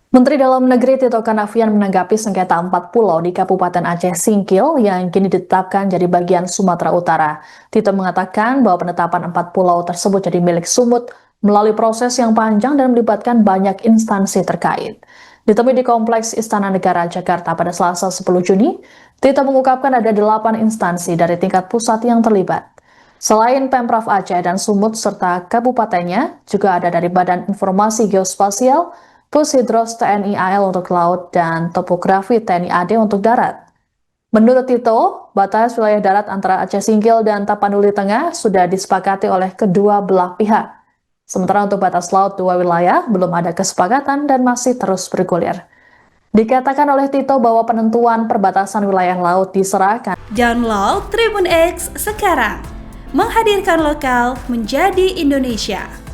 Menteri Dalam Negeri Tito Karnavian menanggapi sengketa 4 pulau di Kabupaten Aceh Singkil yang kini ditetapkan jadi bagian Sumatera Utara. Tito mengatakan bahwa penetapan 4 pulau tersebut jadi milik Sumut melalui proses yang panjang dan melibatkan banyak instansi terkait. Ditemui di Kompleks Istana Negara Jakarta pada Selasa 10 Juni, Tito mengungkapkan ada 8 instansi dari tingkat pusat yang terlibat. Selain Pemprov Aceh dan Sumut serta kabupatennya, juga ada dari Badan Informasi Geospasial, Pushidros TNI AL untuk laut, dan Topografi TNI AD untuk darat. Menurut Tito, batas wilayah darat antara Aceh Singkil dan Tapanuli Tengah sudah disepakati oleh kedua belah pihak. Sementara untuk batas laut dua wilayah belum ada kesepakatan dan masih terus bergulir. Dikatakan oleh Tito bahwa penentuan perbatasan wilayah laut diserahkan. Download Tribun X sekarang, menghadirkan lokal menjadi Indonesia.